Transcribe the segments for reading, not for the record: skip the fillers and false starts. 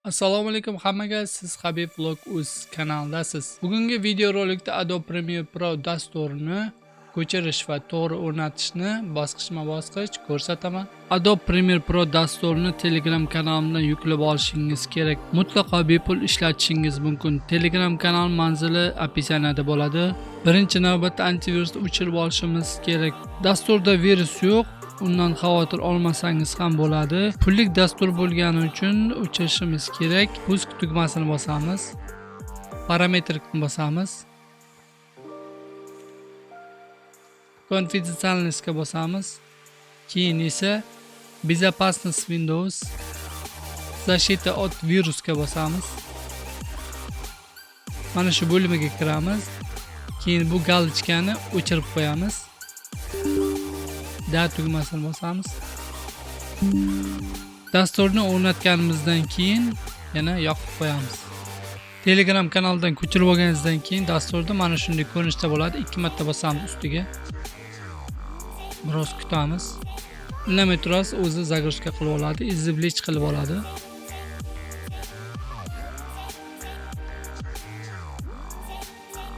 Assalomu alaykum hammaga, siz Habib Vlog uz kanalidasiz. Bugungi videorolikda Adobe Premiere Pro dasturini ko'chirish va to'g'ri o'rnatishni bosqichma-bosqich ko'rsataman. Adobe Premiere Pro dasturini Telegram kanalimdan yuklab olishingiz kerak. Mutlaqo bepul ishlatishingiz mumkin. Telegram kanal manzili opisaniyada bo'ladi. Birinchi navbatda antivirusni o'chirib olishimiz kerak. Dasturda virus yo'q. Undan xavotir olmasangiz ham bo'ladi. Pullik dastur bo'lgani uchun o'chirishimiz kerak. Pusk tugmasini bosamiz. Parametrni bosamiz. Konfidensialnostga bosamiz. Keyin esa Безопасность Windows, Защита от virusga bosamiz. Mana shu bo'limiga kiramiz. Keyin bu galochkani o'chirib qo'yamiz. Da tugmasini bosamiz. Dasturni o'rnatganimizdan keyin yana yoqib qo'yamiz. Telegram kanalidan ko'chirib olganingizdan keyin dasturda mana shunday ko'rinishda bo'ladi. 2 marta bosamiz ustiga. Biroz kutamiz. Indamay turasiz, o'zi загрузка qilib oladi, izlab qilib oladi.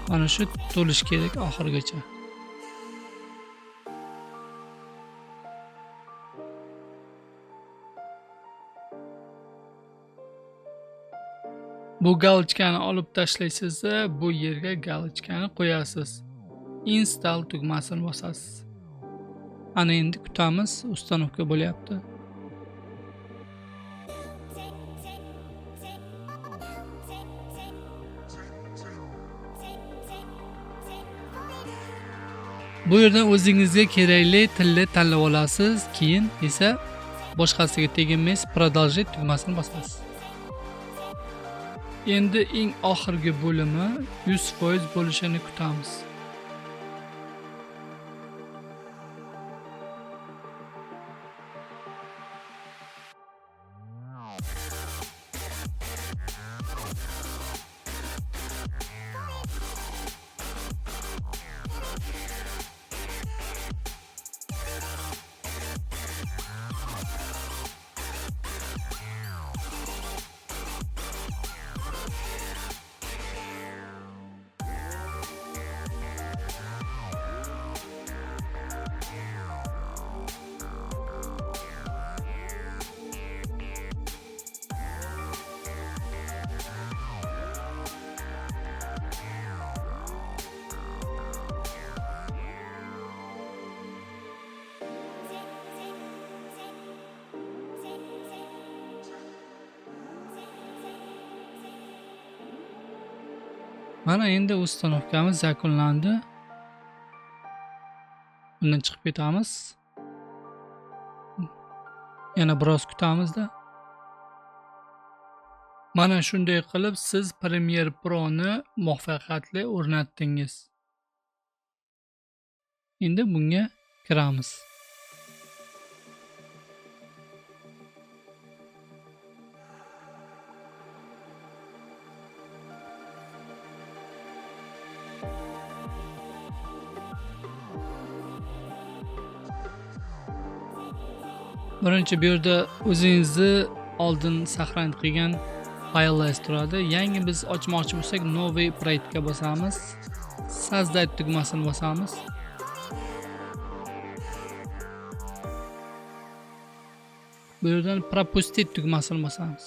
Mana shu to'lish kerak oxirigacha. Bu galochkani olib tashlaysiz, bu yerga galochkani qo'yasiz. Install tugmasini bosasiz. Ana endi kutamiz, ustanovka bo'lyapti. Bu yerdan o'zingizga kerakli tilni tanlab olasiz, keyin esa boshqasiga teginmaysiz, продолжить tugmasini bosasiz. Endi eng oxirgi bo'limi 100% bo'lishini kutamiz. Mana endi ustanovkamiz yakunlandi. Bundan chiqib ketamiz. Yana biroz kutamizda. Mana shunday qilib siz Premiere Pro ni muvaffaqiyatli o'rnatdingiz. Endi bunga kiramiz. Birinchi bu yerda o'zingizni oldin saqlanib qilgan fayllar turadi. Yangi biz ochmoqchi bo'lsak, Новый проект ga bosamiz. Создать tugmasini bosamiz. Bu yerdan Пропустить tugmasini bosamiz.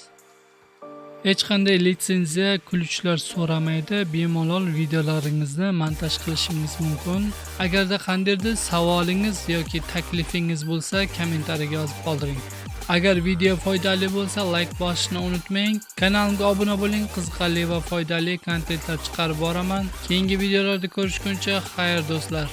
Hech qanday litsenziya, ключlar so'ramaydi. Bemalol videolaringizni montaj qilishingiz mumkin. Agarda qandaydir savolingiz yoki taklifingiz bo'lsa, kommentariyaga yozib qoldiring. Agar video foydali bo'lsa, like bosishni unutmang. Kanalimga obuna bo'ling, qiziqarli va foydali kontentlar chiqarib boraman. Keyingi videolarda ko'rishguncha, xayr do'stlar.